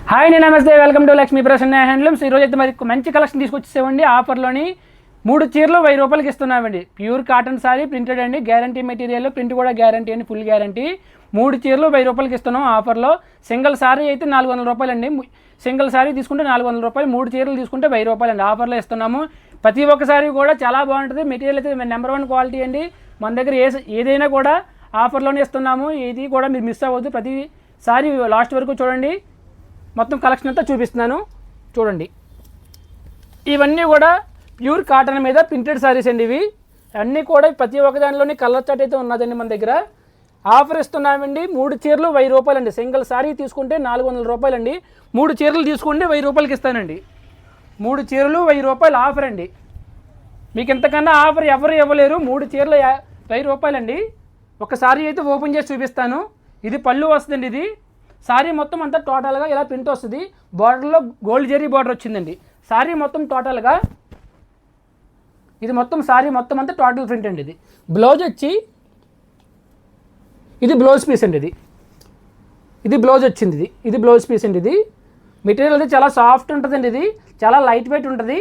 Hi నేను నమస్తే, welcome to Lakshmi Prasanna handlooms. ఈరోజు అయితే మరి మంచి కలెక్షన్ తీసుకొచ్చేసామండి. ఆఫర్లోని 3 చీరలు 1000 రూపాయలకి ఇస్తున్నామండి. ప్యూర్ కాటన్ సారీ ప్రింటెడ్ అండి, గ్యారంటీ మెటీరియల్, ప్రింట్ కూడా గ్యారంటీ అండి, ఫుల్ గ్యారంటీ. 3 చీరలు 1000 రూపాయలకి ఇస్తున్నాం ఆఫర్లో. సింగిల్ సారీ అయితే 400 రూపాయలండి. సింగిల్ సారీ తీసుకుంటే 400 రూపాయలు, 3 చీరలు తీసుకుంటే 1000 రూపాయలండి. ఆఫర్లో ఇస్తున్నాము. ప్రతి ఒక్క సారీ కూడా చాలా బాగుంటుంది. మెటీరియల్ అయితే నెంబర్ 1 క్వాలిటీ అండి. మన దగ్గర ఏదైనా కూడా ఆఫర్లోనే ఇస్తున్నాము. ఇది కూడా మీరు మిస్ అవ్వద్దు. ప్రతి సారీ లాస్ట్ వరకు చూడండి. మొత్తం కలెక్షన్ అంతా చూపిస్తున్నాను చూడండి. ఇవన్నీ కూడా ప్యూర్ కాటన్ మీద ప్రింటెడ్ సారీస్ అండి. ఇవి అన్నీ కూడా ప్రతి ఒక్క దానిలోని కలర్ చార్ట్ అయితే ఉన్నదండి. మన దగ్గర ఆఫర్ ఇస్తున్నామండి. 3 చీరలు 1000 రూపాయలండి. సింగిల్ సారీ తీసుకుంటే 400 రూపాయలండి. 3 చీరలు తీసుకుంటే 1000 రూపాయలకి ఇస్తానండి. 3 చీరలు 1000 రూపాయలు ఆఫర్ అండి. మీకు ఇంతకన్నా ఆఫర్ ఎవరు ఇవ్వలేరు. 3 చీరలు 1000 రూపాయలండి. ఒక సారీ అయితే ఓపెన్ చేసి చూపిస్తాను. ఇది పళ్ళు వస్తుందండి. ఇది సారీ మొత్తం అంతా టోటల్గా ఇలా ప్రింట్ వస్తుంది. బార్డర్లో గోల్డ్ జెరీ బార్డర్ వచ్చిందండి. సారీ మొత్తం టోటల్గా ఇది మొత్తం సారీ మొత్తం అంతా టోటల్ ప్రింట్ అండి. ఇది బ్లౌజ్ వచ్చి ఇది బ్లౌజ్ పీస్ అండి. ఇది బ్లౌజ్ వచ్చింది. ఇది బ్లౌజ్ పీస్ అండి. ఇది మెటీరియల్ అయితే చాలా సాఫ్ట్ ఉంటుందండి. ఇది చాలా లైట్ వెయిట్ ఉంటుంది.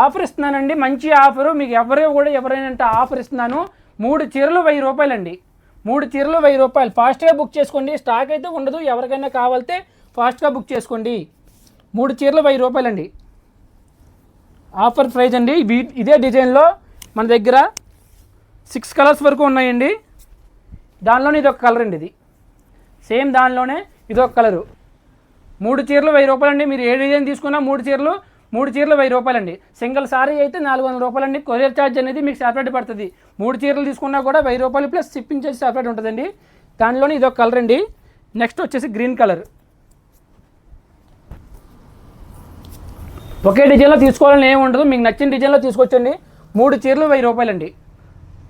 ఆఫర్ ఇస్తున్నానండి, మంచి ఆఫరు. మీకు ఎవరైనా అంటే ఆఫర్ ఇస్తున్నాను. 3 చీరలు 1000 రూపాయలండి. 3 చీరలు 1000 రూపాయలు. ఫాస్ట్గా బుక్ చేసుకోండి. స్టాక్ అయితే ఉండదు. ఎవరికైనా కావాలితే ఫాస్ట్గా బుక్ చేసుకోండి. 3 చీరలు 1000 రూపాయలండి. ఆఫర్ ప్రైస్ అండి. ఇదే డిజైన్లో మన దగ్గర 6 కలర్స్ వరకు ఉన్నాయండి. దానిలోనే ఇదొక కలర్ అండి. ఇది సేమ్ దానిలోనే ఇదొక కలరు. 3 చీరలు 1000 రూపాయలండి. మీరు ఏ డిజైన్ తీసుకున్నా 3 చీరలు 1000 రూపాయలండి. సింగిల్ సారీ అయితే 400 రూపాయలండి. కొరియర్ ఛార్జ్ అనేది మీకు సెపరేట్ పడుతుంది. 3 చీరలు తీసుకున్నా కూడా 1000 రూపాయలు ప్లస్ షిప్పింగ్ ఛార్జ్ సెపరేట్ ఉంటుందండి. దానిలోనే ఇదొక కలర్ అండి. నెక్స్ట్ వచ్చేసి గ్రీన్ కలర్. ఒకే డిజైన్లో తీసుకోవాలని ఏమి ఉండదు. మీకు నచ్చిన డిజైన్లో తీసుకొచ్చండి. 3 చీరలు 1000 రూపాయలండి.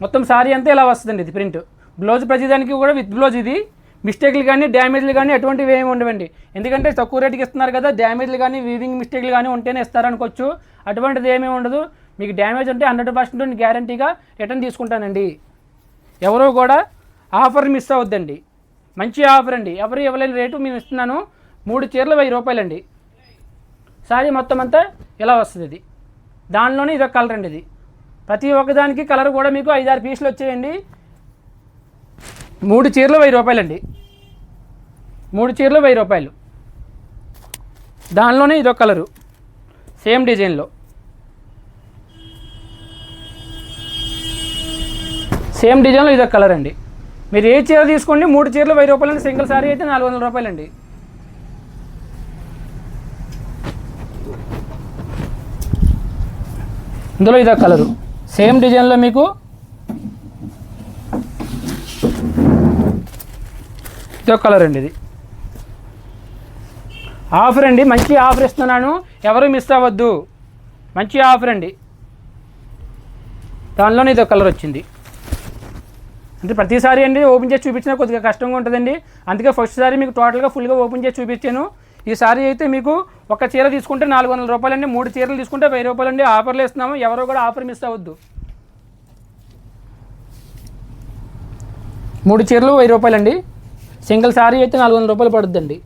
మొత్తం సారీ అంతా ఇలా వస్తుందండి. ఇది ప్రింట్ బ్లౌజ్ ప్రతిదానికి కూడా విత్ బ్లౌజ్. ఇది మిస్టేక్లు కానీ డ్యామేజ్లు కానీ ఎటువంటివి ఏమి ఉండవండి. ఎందుకంటే తక్కువ రేటుకి ఇస్తున్నారు కదా, డ్యామేజ్లు కానీ వీవింగ్ మిస్టేక్లు కానీ ఉంటేనే ఇస్తారనుకోవచ్చు. అటువంటిది ఏమీ ఉండదు. మీకు డ్యామేజ్ అంటే 100% గ్యారంటీగా రిటర్న్ తీసుకుంటానండి. ఎవరో కూడా ఆఫర్ మిస్ అవ్వద్దండి. మంచి ఆఫర్ అండి. ఎవరు ఇవ్వలేని రేటు మేము ఇస్తున్నాను. 3 చీరలు 1000 రూపాయలండి. సారీ మొత్తం అంతా ఇలా వస్తుంది. ఇది దానిలోనే ఇదొక కలర్ అండి. ఇది ప్రతి ఒక్కదానికి కలర్ కూడా మీకు 5-6 పీసులు వచ్చాయండి. 3 చీరలు 1000 రూపాయలండి. 3 చీరలు 1000 రూపాయలు. దానిలోనే ఇదొక కలరు సేమ్ డిజైన్లో. సేమ్ డిజైన్లో ఇదొక కలర్ అండి. మీరు ఏ చీర తీసుకోండి 3 చీరలు 1000 రూపాయలండి. సింగిల్ సారీ అయితే 400 రూపాయలండి. ఇందులో ఇదొక కలరు సేమ్ డిజైన్లో మీకు ఇదొక కలర్ అండి. ఇది ఆఫర్ అండి. మంచి ఆఫర్ ఇస్తున్నాను. ఎవరు మిస్ అవ్వద్దు. మంచి ఆఫర్ అండి. దానిలోనే ఇదొక కలర్ వచ్చింది. అంటే ప్రతిసారి అండి ఓపెన్ చేసి చూపించినా కొద్దిగా కష్టంగా ఉంటుందండి. అందుకే ఫస్ట్ సారి మీకు టోటల్గా ఫుల్గా ఓపెన్ చేసి చూపించాను. ఈ సారీ అయితే మీకు ఒక చీర తీసుకుంటే 400 రూపాయలండి. 3 చీరలు తీసుకుంటే 1000 రూపాయలండి. ఆఫర్లు ఇస్తున్నాము. ఎవరో కూడా ఆఫర్ మిస్ అవ్వద్దు. 3 చీరలు 1000 రూపాయలండి. సింగిల్ సారీ అయితే 400 రూపాయలు పడుతుందండి.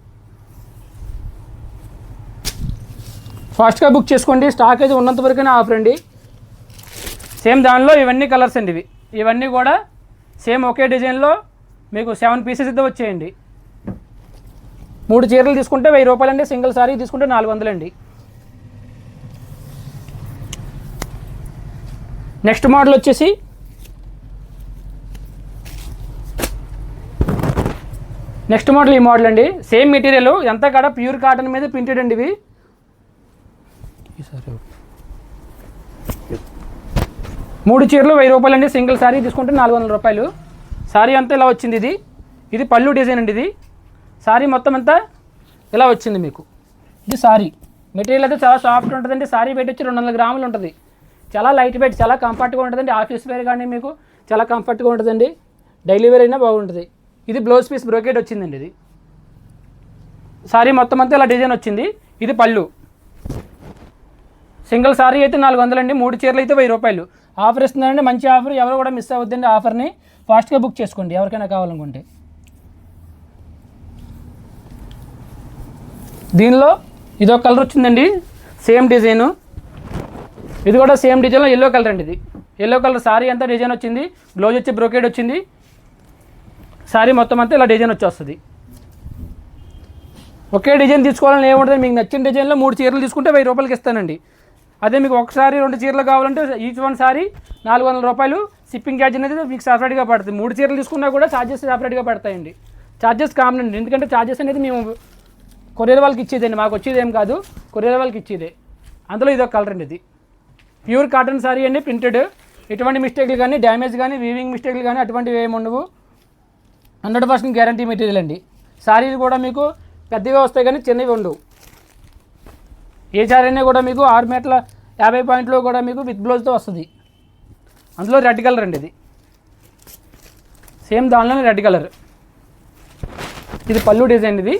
ఫాస్ట్గా బుక్ చేసుకోండి. స్టాక్ అయితే ఉన్నంత వరకునే ఆఫర్ అండి. సేమ్ దానిలో ఇవన్నీ కలర్స్ అండి. ఇవన్నీ కూడా సేమ్ ఒకే డిజైన్లో మీకు 7 పీసెస్ అయితే వచ్చేయండి. 3 చీరలు తీసుకుంటే 1000 రూపాయలండి. సింగిల్ సారీ తీసుకుంటే 400 అండి. నెక్స్ట్ మోడల్ వచ్చేసి ఈ మోడల్ అండి. సేమ్ మెటీరియల్ ఎంత కూడా ప్యూర్ కాటన్ మీద ప్రింటెడ్ అండి. ఇవి 3 చీరలు 1000 రూపాయలండి. సింగిల్ సారీ తీసుకుంటే 400 రూపాయలు. సారీ అంతా ఇలా వచ్చింది. ఇది పళ్ళు డిజైన్ అండి. ఇది సారీ మొత్తం అంతా ఇలా వచ్చింది మీకు. ఇది సారీ మెటీరియల్ అయితే చాలా సాఫ్ట్ ఉంటుందండి. సారీ వెయిట్ వచ్చి 200 గ్రాములు ఉంటుంది. చాలా లైట్ వెయిట్, చాలా కంఫర్ట్గా ఉంటుందండి. ఆఫీస్ వేర్ కానీ మీకు చాలా కంఫర్ట్గా ఉంటుందండి. డైలీ వేర్ అయినా బాగుంటుంది. ఇది బ్లౌజ్ పీస్ బ్రోకెట్ వచ్చిందండి. ఇది సారీ మొత్తం అంతా ఇలా డిజైన్ వచ్చింది. ఇది పళ్ళు. సింగిల్ సారీ అయితే 400 అండి. 3 చీరలు అయితే 1000 రూపాయలు. ఆఫర్ ఇస్తున్నారండి. మంచి ఆఫర్. ఎవరు కూడా మిస్ అవ్వద్దండి. ఆఫర్ని ఫాస్ట్గా బుక్ చేసుకోండి ఎవరికైనా కావాలనుకుంటే. దీనిలో ఇదొక కలర్ వచ్చిందండి, సేమ్ డిజైను. ఇది కూడా సేమ్ డిజైన్లో ఎల్లో కలర్ అండి. ఇది ఎల్లో కలర్ సారీ అంతా డిజైన్ వచ్చింది, బ్లౌజ్ వచ్చి బ్రోకేడ్ వచ్చింది. సారీ మొత్తం అంతా ఇలా డిజైన్ వచ్చేస్తుంది. ఒకే డిజైన్ తీసుకోవాలని ఏముంటుంది, మీకు నచ్చిన డిజైన్లో 3 చీరలు తీసుకుంటే 1000 రూపాయలకి ఇస్తానండి. అదే మీకు ఒకసారి 2 చీరలు కావాలంటే ఈచ్ వన్ సారీ 400 రూపాయలు. షిప్పింగ్ ఛార్జ్ అనేది మీకు సపరేట్గా పడుతుంది. 3 చీరలు తీసుకున్నా కూడా ఛార్జెస్ సపరేట్గా పడతాయండి. ఛార్జెస్ కామన్ అండి, ఎందుకంటే ఛార్జెస్ అనేది మేము కొరియర్ వాళ్ళకి ఇచ్చేదండి, మాకు వచ్చేది ఏం కాదు, కొరియర్ వాళ్ళకి ఇచ్చేదే. అందులో ఇదొక కలర్ అండి. ఇది ప్యూర్ కాటన్ సారీ అండి, ప్రింటెడ్. ఎటువంటి మిస్టేక్లు కానీ, డ్యామేజ్ కానీ, వీవింగ్ మిస్టేక్లు కానీ అటువంటివి ఏమి ఉండవు. 100% గ్యారంటీ మెటీరియల్ అండి. సారీలు కూడా మీకు పెద్దగా వస్తాయి కానీ చిన్నవి ఉండవు. ఏ సారీ అయినా కూడా మీకు 6 మీటర్ల 50 పాయింట్లో కూడా మీకు విత్ బ్లౌజ్తో వస్తుంది. అందులో రెడ్ కలర్ అండి. ఇది సేమ్ దానిలోనే రెడ్ కలర్. ఇది పళ్ళు డిజైన్. ఇది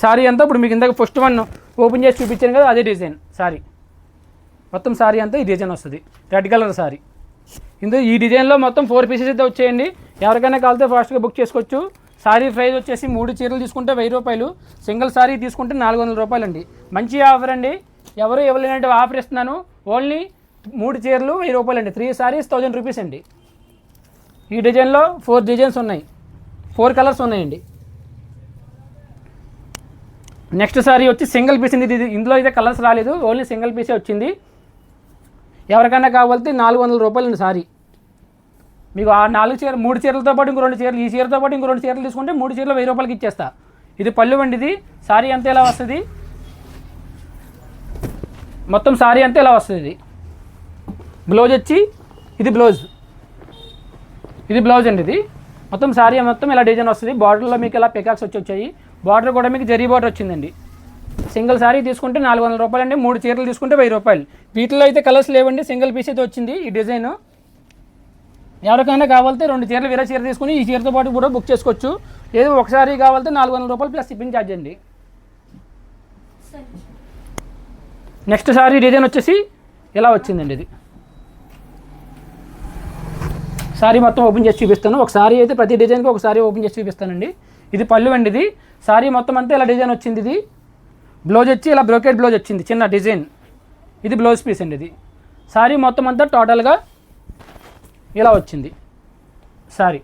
సారీ అంతా ఇప్పుడు మీకు ఇందాక ఫస్ట్ వన్ ఓపెన్ చేసి చూపించాను కదా, అదే డిజైన్ సారీ. మొత్తం సారీ అంతా ఈ డిజైన్ వస్తుంది, రెడ్ కలర్ సారీ. ఇందులో ఈ డిజైన్లో మొత్తం 4 పీసెస్ అయితే వచ్చేయండి. ఎవరికైనా కావాలితే ఫాస్ట్గా బుక్ చేసుకోవచ్చు. సారీ ప్రైస్ వచ్చేసి 3 చీరలు తీసుకుంటే 1000 రూపాయలు, సింగిల్ సారీ తీసుకుంటే 400 రూపాయలు అండి. మంచి ఆఫర్ అండి, ఎవరు ఇవ్వలేనంటే ఆఫర్ ఇస్తున్నాను. ఓన్లీ 3 చీరలు 1000 రూపాయలు అండి. 3 సారీస్ 1000 రూపీస్ అండి. ఈ డిజైన్లో 4 డిజైన్స్ ఉన్నాయి, 4 కలర్స్ ఉన్నాయండి. నెక్స్ట్ సారీ వచ్చి సింగిల్ పీస్ అండి. ఇది ఇందులో అయితే కలర్స్ రాలేదు, ఓన్లీ సింగిల్ పీసే వచ్చింది. ఎవరికైనా కావాలంటే 400 రూపాయలు అండి సారీ. మీకు ఆ 3 చీరలతో పాటు ఇంకో 2 చీరలు, ఈ చీరతో పాటు ఇంకో 2 చీరలు తీసుకుంటే 3 చీరలు 1000 రూపాయలకి ఇచ్చేస్తా. ఇది పళ్ళు అండి. ఇది సారీ అంతా ఇలా వస్తుంది, మొత్తం సారీ అంతా ఇలా వస్తుంది. ఇది బ్లౌజ్ వచ్చి ఇది బ్లౌజ్, ఇది బ్లౌజ్ అండి. ఇది మొత్తం సారీ మొత్తం ఇలా డిజైన్ వస్తుంది. బార్డర్లో మీకు ఇలా పికాక్స్ వచ్చాయి. బార్డర్ కూడా మీకు జరీ బార్డర్ వచ్చిందండి. సింగిల్ సారీ తీసుకుంటే 400 రూపాయలు అండి. 3 చీరలు తీసుకుంటే 1000 రూపాయలు. వీటిలో అయితే కలర్స్ లేవండి, సింగిల్ పీస్ అయితే వచ్చింది ఈ డిజైన్. ఎవరికైనా కావాలంటే 2 చీరలు వేరే చీర తీసుకుని ఈ చీరతో పాటు కూడా బుక్ చేసుకోవచ్చు. లేదు ఒకసారి కావాలంటే 400 రూపాయలు ప్లస్ షిప్పింగ్ ఛార్జ్ అండి. నెక్స్ట్ సారీ డిజైన్ వచ్చేసి ఇలా వచ్చిందండి. ఇది సారీ మొత్తం ఓపెన్ చేసి చూపిస్తాను. ఒక సారీ అయితే ప్రతి డిజైన్కి ఒక సారీ ఓపెన్ చేసి చూపిస్తానండి. ఇది పళ్ళు అండి. ఇది సారీ మొత్తం అంతా ఇలా డిజైన్ వచ్చింది. ఇది బ్లౌజ్ వచ్చి ఇలా బ్రోకెట్ బ్లౌజ్ వచ్చింది, చిన్న డిజైన్. ఇది బ్లౌజ్ పీస్ అండి. ఇది సారీ మొత్తం అంతా టోటల్గా ఇలా వచ్చింది సారీ.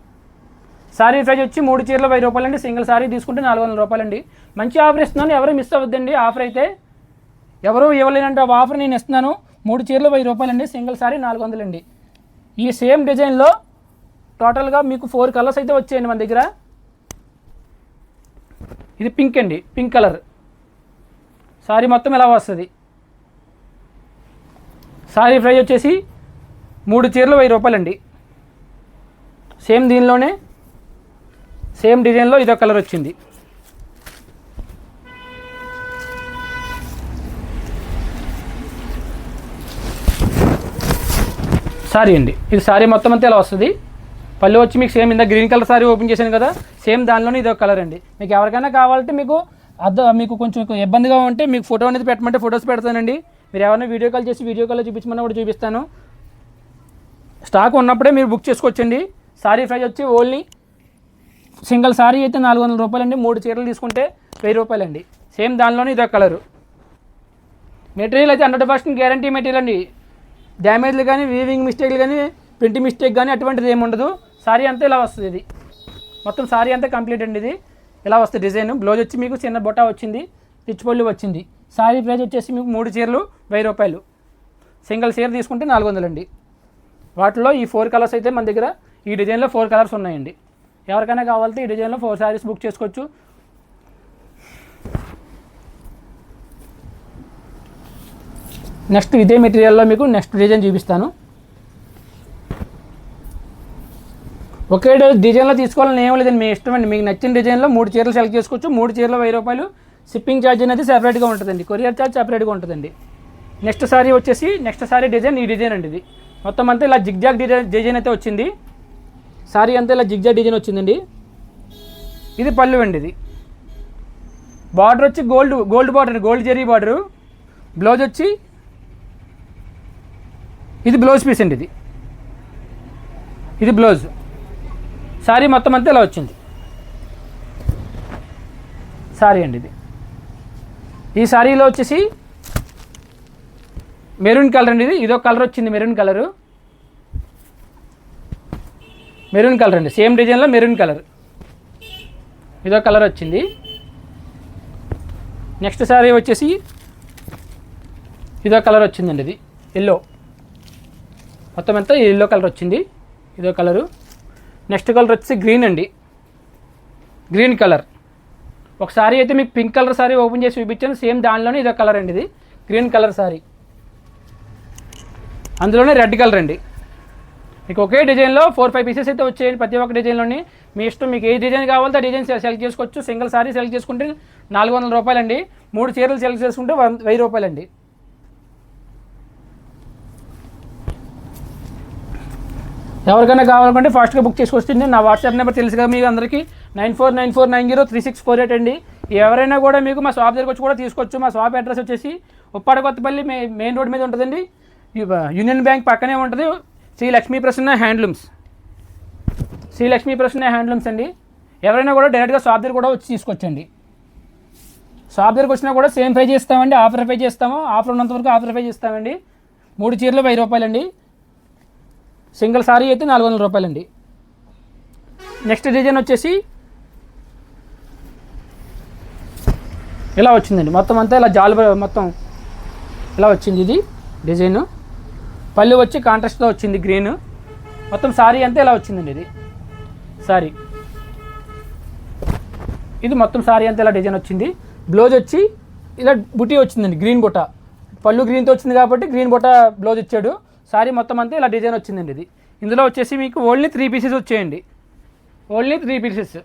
సారీ ప్రైస్ వచ్చి 3 చీరలు 1000 రూపాయలు అండి. సింగిల్ సారీ తీసుకుంటే 400 రూపాయలు అండి. మంచి ఆఫర్ ఇస్తున్నాను, ఎవరు మిస్ అవ్వద్దండి. ఆఫర్ అయితే ఎవరు ఇవ్వలేనంటే ఆ ఆఫర్ నేను ఇస్తున్నాను. 3 చీరలు 1000 రూపాయలు అండి, సింగిల్ సారీ 400 అండి. ఈ సేమ్ డిజైన్లో టోటల్గా మీకు 4 కలర్స్ అయితే వచ్చాయండి మన దగ్గర. ఇది పింక్ అండి, పింక్ కలర్ సారీ మొత్తం ఇలా వస్తుంది. సారీ ప్రైస్ వచ్చేసి 3 చీరలు 1000 రూపాయలు అండి. సేమ్ దీనిలోనే సేమ్ డిజైన్లో ఇదో కలర్ వచ్చింది. సారీ అండి. ఇది సారీ మొత్తం అంతా ఇలా వస్తుంది. పళ్ళు వచ్చి మీకు సేమ్ ఇందా గ్రీన్ కలర్ సారీ ఓపెన్ చేశాను కదా, సేమ్ దానిలోనే ఇదో కలర్ అండి. మీకు ఎవరికైనా కావాలంటే మీకు కొంచెం ఇబ్బందిగా ఉంటే మీకు ఫోటో అనేది పెట్టమంటే ఫొటోస్ పెడతానండి. మీరు ఎవరైనా వీడియో కాల్ చేసి వీడియో కాల్లో చూపించమన్నా కూడా చూపిస్తాను. స్టాక్ ఉన్నప్పుడే మీరు బుక్ చేసుకోవచ్చండి. సారీ ప్రైస్ వచ్చి ఓన్లీ సింగిల్ సారీ అయితే 400 రూపాయలు అండి. 3 చీరలు తీసుకుంటే 1000 రూపాయలు అండి. సేమ్ దానిలోనే ఇదో కలరు. మెటీరియల్ అయితే 100% గ్యారంటీ మెటీరియల్ అండి. డ్యామేజ్లు కానీ, వీవింగ్ మిస్టేక్లు కానీ, ప్రింట్ మిస్టేక్ కానీ అటువంటిది ఏమి ఉండదు. సారీ అంతా ఇలా వస్తుంది. ఇది మొత్తం సారీ అంతా కంప్లీట్ అండి. ఇది ఇలా వస్తుంది డిజైన్. బ్లౌజ్ వచ్చి మీకు చిన్న బొటా వచ్చింది, రిచ్ పళ్ళు వచ్చింది. సారీ ప్రైస్ వచ్చేసి మీకు 3 చీరలు 1000 రూపాయలు. సింగిల్ చీర తీసుకుంటే 400 అండి. వాటిలో ఈ 4 కలర్స్ అయితే మన దగ్గర ఈ డిజైన్లో 4 కలర్స్ ఉన్నాయండి. ఎవరికైనా కావాలంటే ఈ డిజైన్లో 4 సారీస్ బుక్ చేసుకోవచ్చు. నెక్స్ట్ ఇదే మెటీరియల్లో మీకు నెక్స్ట్ డిజైన్ చూపిస్తాను. ఒకే డిజైన్లో తీసుకోవాలని ఏం లేదండి, మీ ఇష్టం అండి. మీకు నచ్చిన డిజైన్లో 3 చీరలు సెలెక్ట్ చేసుకోవచ్చు. 3 చీరలు 1000 రూపాయలు. షిప్పింగ్ ఛార్జ్ అనేది సెపరేట్గా ఉంటుందండి, కొరియర్ ఛార్జ్ సెపరేట్గా ఉంటుందండి. నెక్స్ట్ సారీ వచ్చేసి నెక్స్ట్ సారీ డిజైన్ ఈ డిజైన్ అండి. ఇది మొత్తం అంతా ఇలా జిగ్జాగ్ డిజైన్ అయితే వచ్చింది. సారీ అంతా ఇలా జిగ్జాగ్ డిజైన్ వచ్చిందండి. ఇది పళ్ళు అండి. ఇది బార్డర్ వచ్చి gold border, gold zari border. Blouse వచ్చి ఇది బ్లౌజ్ పీస్ అండి. ఇది బ్లౌజ్. సారీ మొత్తం అంతా ఇలా వచ్చింది సారీ అండి. ఇది ఈ శారీలో వచ్చేసి మెరూన్ కలర్ అండి. ఇదొక కలర్ వచ్చింది, మెరూన్ కలర్ అండి. సేమ్ డిజైన్లో మెరూన్ కలర్, ఇదొక కలర్ వచ్చింది. నెక్స్ట్ శారీ వచ్చేసి ఇదొక కలర్ వచ్చిందండి. ఇది ఎల్లో, మొత్తం అంతా ఎల్లో కలర్ వచ్చింది, ఇదో కలరు. నెక్స్ట్ కలర్ వచ్చేసి గ్రీన్ అండి, గ్రీన్ కలర్. ఒక శారీ అయితే మీకు పింక్ కలర్ శారీ ఓపెన్ చేసి చూపించాను, సేమ్ దానిలోనే ఇదో కలర్ అండి. ఇది గ్రీన్ కలర్ శారీ, అందులోనే రెడ్ కలర్ అండి. మీకు ఒకే డిజైన్లో 4-5 పీసెస్ అయితే వచ్చాయండి ప్రతి ఒక్క డిజైన్లోని. మీ ఇష్టం, మీకు ఏ డిజైన్ కావాలో ఆ డిజైన్ సెలెక్ట్ చేసుకోవచ్చు. సింగిల్ శారీ సెలెక్ట్ చేసుకుంటే 400 రూపాయలండి. 3 చీరలు సెలెక్ట్ చేసుకుంటే 1000 రూపాయలండి. ఎవరికైనా కావాలనుకుంటే ఫాస్ట్గా బుక్ చేసుకొస్తుంది. నా వాట్సాప్ నెంబర్ తెలుసు కదా మీకు అందరికీ, 9494903648 అండి. ఎవరైనా కూడా మీకు మా షాప్ దగ్గరికి వచ్చి కూడా తీసుకోవచ్చు. మా షాప్ అడ్రస్ వచ్చేసి ఉప్పాడ కొత్తపల్లి మెయిన్ రోడ్ మీద ఉంటుందండి. యూనియన్ బ్యాంక్ పక్కనే ఉంటుంది. శ్రీ లక్ష్మీ ప్రసన్న హ్యాండ్లూమ్స్, శ్రీ లక్ష్మీ ప్రసన్న హ్యాండ్లూమ్స్ అండి. ఎవరైనా కూడా డైరెక్ట్గా షాప్ దగ్గర కూడా వచ్చి తీసుకొచ్చండి. షాప్ దగ్గరకు వచ్చినా కూడా సేమ్ ప్రైజ్ ఇస్తామండి, ఆఫర్ ప్రైజ్ ఇస్తాము. ఆఫర్ ఉన్నంత వరకు ఆఫర్ ప్రైజ్ ఇస్తామండి. 3 చీరలు 1000 రూపాయలండి. సింగిల్ సారీ అయితే 400 రూపాయలండి. నెక్స్ట్ డిజైన్ వచ్చేసి ఇలా వచ్చిందండి. మొత్తం అంతా ఇలా జాలు మొత్తం ఇలా వచ్చింది. ఇది డిజైను. పళ్ళు వచ్చి కాంట్రాస్ట్తో వచ్చింది గ్రీన్. మొత్తం సారీ అంతా ఇలా వచ్చిందండి. ఇది సారీ, ఇది మొత్తం సారీ అంతా ఇలా డిజైన్ వచ్చింది. బ్లౌజ్ వచ్చి ఇలా బుటీ వచ్చిందండి, గ్రీన్ బుట్ట. పళ్ళు గ్రీన్తో వచ్చింది కాబట్టి గ్రీన్ బుట్ట బ్లౌజ్ ఇచ్చాడు. సారీ మొత్తం అంతా ఇలా డిజైన్ వచ్చిందండి. ఇది ఇందులో వచ్చేసి మీకు ఓన్లీ 3 పీసెస్ వచ్చాయండి, ఓన్లీ 3 పీసెస్.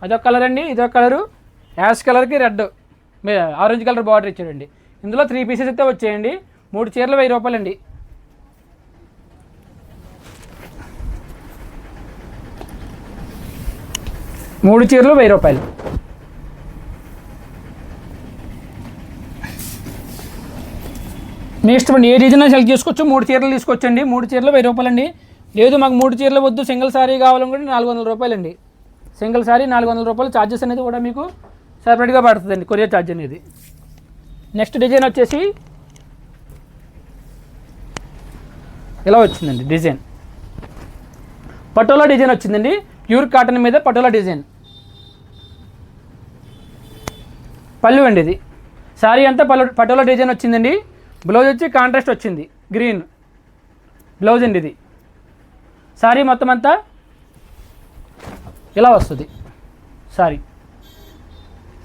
అదొక కలర్ అండి, ఇదొక కలరు, యాష్ కలర్కి రెడ్ ఆరెంజ్ కలర్ బార్డర్ ఇచ్చాడండి. ఇందులో 3 పీసెస్ అయితే వచ్చాయండి. 3 చీరలు 1000 రూపాయలండి. మూడు చీరలు 1000 రూపాయలు. మీ ఇష్టం అండి, ఏ డిజైన్ సెలెక్ట్ చేసుకోవచ్చు. 3 చీరలు తీసుకొచ్చండి. 3 చీరలు 1000 రూపాయలండి. లేదు మాకు 3 చీరలు వద్దు, సింగిల్ సారీ కావాలనుకుంటే 400 రూపాయలండి. సింగిల్ సారీ 400 రూపాయలు. ఛార్జెస్ అనేది కూడా మీకు సపరేట్గా పడుతుందండి, కొరియర్ ఛార్జ్ అనేది. నెక్స్ట్ డిజైన్ వచ్చేసి ఇలా వచ్చిందండి. డిజైన్ పటోలా డిజైన్ వచ్చిందండి. ప్యూర్ కాటన్ మీద పటోలా డిజైన్. పళ్ళు అండి. ఇది శారీ అంతా పటోలా డిజైన్ వచ్చిందండి. బ్లౌజ్ వచ్చి కాంట్రాస్ట్ వచ్చింది, గ్రీన్ బ్లౌజ్ అండి. ఇది శారీ మొత్తం అంతా ఇలా వస్తుంది.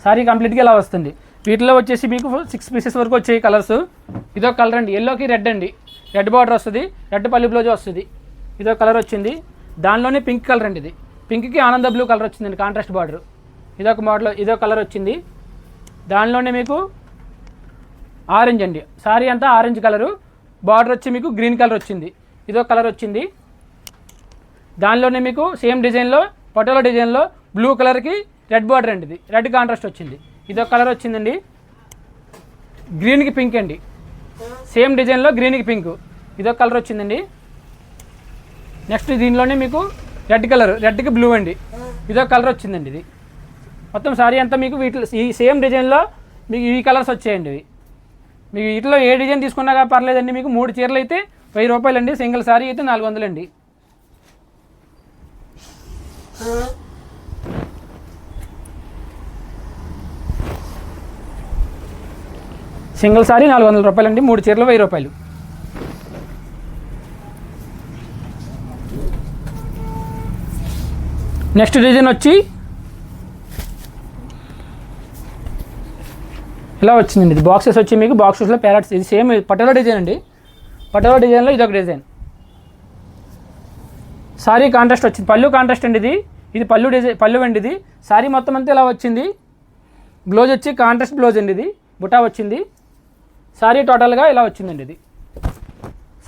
శారీ కంప్లీట్గా ఇలా వస్తుంది. వీటిలో వచ్చేసి మీకు 6 పీసెస్ వరకు వచ్చాయి కలర్స్. ఇదొక కలర్ అండి, ఎల్లోకి రెడ్ అండి. రెడ్ బార్డర్ వస్తుంది, రెడ్ పళ్ళు బ్లౌజ్ వస్తుంది. ఇదొక కలర్ వచ్చింది. దానిలోనే పింక్ కలర్ అండి. ఇది పింక్కి ఆనంద బ్లూ కలర్ వచ్చిందండి, కాంట్రాస్ట్ బార్డర్. ఇదొక మోడల్, ఇదొక కలర్ వచ్చింది. దానిలోనే మీకు ఆరెంజ్ అండి. శారీ అంతా ఆరెంజ్ కలరు, బార్డర్ వచ్చి మీకు గ్రీన్ కలర్ వచ్చింది. ఇదొక కలర్ వచ్చింది. దానిలోనే మీకు సేమ్ డిజైన్లో పటోలా డిజైన్లో బ్లూ కలర్కి రెడ్ బార్డర్ అండి. ఇది రెడ్ కాంట్రాస్ట్ వచ్చింది. ఇదొక కలర్ వచ్చిందండి. గ్రీన్కి పింక్ అండి, సేమ్ డిజైన్లో గ్రీన్కి పింక్. ఇదొక కలర్ వచ్చిందండి. నెక్స్ట్ దీనిలోనే మీకు రెడ్ కలర్, రెడ్కి బ్లూ అండి. ఇదొక కలర్ వచ్చిందండి. ఇది మొత్తం శారీ అంతా మీకు వీటిలో ఈ సేమ్ డిజైన్లో మీకు ఈ కలర్స్ వచ్చాయండి. ఇవి మీకు వీటిలో ఏ డిజైన్ తీసుకున్నా పర్లేదండి. మీకు 3 చీరలు అయితే 1000 రూపాయలండి. సింగిల్ శారీ అయితే 400 అండి. సింగిల్ శారీ 400 రూపాయలండి. 3 చీరలు 1000 రూపాయలు. నెక్స్ట్ డిజైన్ వచ్చి ఇలా వచ్చిందండి. ఇది బాక్సెస్ వచ్చి మీకు బాక్సెస్లో ప్యారెట్స్. ఇది సేమ్ పటోలా డిజైన్ అండి. పటోలా డిజైన్లో ఇదొక డిజైన్. సారీ కాంట్రాస్ట్ వచ్చింది, పళ్ళు కాంట్రాస్ట్ అండి. ఇది పళ్ళు డిజైన్, పళ్ళు అండి. ఇది సారీ మొత్తం అంతా ఇలా వచ్చింది. బ్లౌజ్ వచ్చి కాంట్రాస్ట్ బ్లౌజ్ అండి. ఇది బుటా వచ్చింది. సారీ టోటల్గా ఇలా వచ్చిందండి. ఇది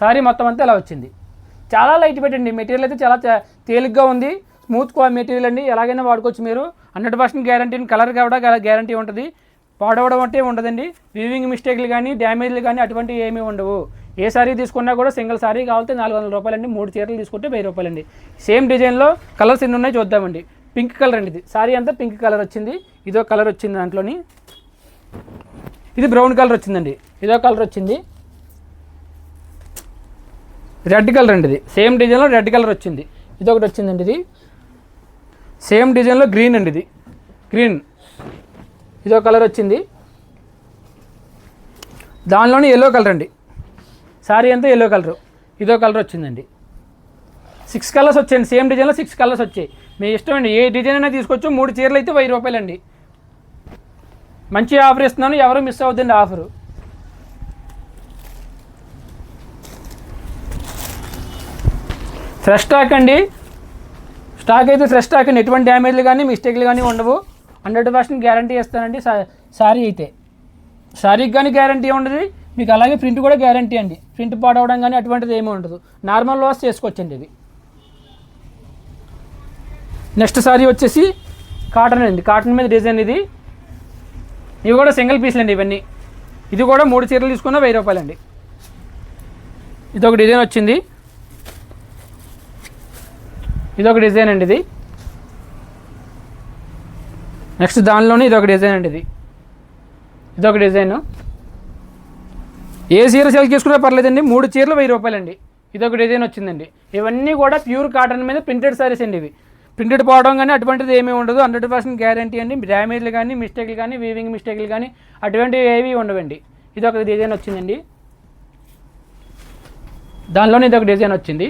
సారీ మొత్తం అంతా ఇలా వచ్చింది. చాలా లైట్ వెయిట్ అండి. మెటీరియల్ అయితే చాలా తేలిగ్గా ఉంది. స్మూత్ మెటీరియల్ అండి. ఎలాగైనా వాడుకోవచ్చు మీరు. 100% గ్యారంటీ. కలర్ కూడా గ్యారంటీ ఉంటుంది. పాడవడం అంటే ఉండదండి. వీవింగ్ మిస్టేక్లు కానీ డ్యామేజ్లు కానీ అటువంటివి ఏమీ ఉండవు. ఏ సారీ తీసుకున్నా కూడా సింగిల్ సారీ కావాలంటే 400 రూపాయలండి. 3 చీరలు తీసుకుంటే 1000 రూపాయలండి. సేమ్ డిజైన్లో కలర్స్ ఎన్ని ఉన్నాయి చూద్దామండి. పింక్ కలర్ అండి. ఇది సారీ అంతా పింక్ కలర్ వచ్చింది. ఇదో కలర్ వచ్చింది దాంట్లోని. ఇది బ్రౌన్ కలర్ వచ్చిందండి, ఇదో కలర్ వచ్చింది, రెడ్ కలర్ అండి, ఇది సేమ్ డిజైన్లో రెడ్ కలర్ వచ్చింది. ఇది ఒకటి వచ్చిందండి, ఇది సేమ్ డిజైన్లో గ్రీన్ అండి, ఇది గ్రీన్, ఇదో కలర్ వచ్చింది. దానిలోనే ఎల్లో కలర్ అండి, శారీ అంతా ఎల్లో కలరు, ఇదో కలర్ వచ్చిందండి. 6 కలర్స్ వచ్చాయండి, సేమ్ డిజైన్లో 6 కలర్స్ వచ్చాయి. మీ ఇష్టం అండి, ఏ డిజైన్ అయినా తీసుకోవచ్చు. 3 చీరలు అయితే 1000 రూపాయలండి. మంచి ఆఫర్ ఇస్తున్నాను, ఎవరు మిస్ అవుతుందండి ఆఫరు. ఫ్రెష్ స్టాక్ అండి, స్టాక్ అయితే ఫ్రెష్ స్టాక్ అండి, ఎటువంటి డ్యామేజ్లు కానీ మిస్టేక్లు కానీ ఉండవు. 100% గ్యారంటీ ఇస్తానండి. శారీ అయితే శారీకి కానీ గ్యారంటీ ఉండదు మీకు, అలాగే ప్రింట్ కూడా గ్యారంటీ అండి. ప్రింట్ పాడవడం కానీ అటువంటిది ఏమీ ఉండదు, నార్మల్ వాష్ చేసుకోవచ్చండి ఇది. నెక్స్ట్ శారీ వచ్చేసి కాటన్ అండి, కాటన్ మీద డిజైన్ ఇది. ఇవి కూడా సింగిల్ పీస్లు అండి ఇవన్నీ. ఇది కూడా 3 చీరలు తీసుకున్న 1000 రూపాయలండి. ఇదొక డిజైన్ వచ్చింది, ఇదొక డిజైన్ అండి, ఇది నెక్స్ట్ దానిలోనే ఇదొక డిజైన్ అండి, ఇదొక డిజైను. ఏ చీర సెలెక్ట్ చేసుకున్నా పర్లేదండి, 3 చీరలు 1000 రూపాయలండి. ఇదొక డిజైన్ వచ్చిందండి. ఇవన్నీ కూడా ప్యూర్ కాటన్ మీద ప్రింటెడ్ సారీస్ అండి. ఇవి ప్రింటెడ్ పోవడం కానీ అటువంటిది ఏమీ ఉండదు, 100% గ్యారంటీ అండి. డ్యామేజ్లు కానీ మిస్టేక్లు కానీ వీవింగ్ మిస్టేక్లు కానీ అటువంటివి ఏవి ఉండవండి. ఇదొక డిజైన్ వచ్చిందండి, దానిలోనే ఇదొక డిజైన్ వచ్చింది,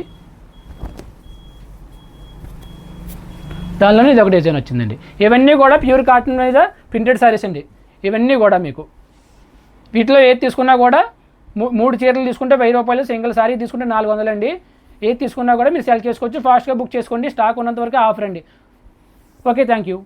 దానిలోనే ఇదొక డిజైన్ వచ్చిందండి. ఇవన్నీ కూడా ప్యూర్ కాటన్ మీద ప్రింటెడ్ సారీస్ అండి. ఇవన్నీ కూడా మీకు వీటిలో ఏది తీసుకున్నా కూడా 3 చీరలు తీసుకుంటే 1000 రూపాయలు, సింగిల్ సారీ తీసుకుంటే 400 అండి. ఏది తీసుకున్నా కూడా మీరు సెలెక్ట్ చేసుకోవచ్చు. ఫాస్ట్గా బుక్ చేసుకోండి, స్టాక్ ఉన్నంత వరకు ఆఫర్ అండి. Okay, thank you.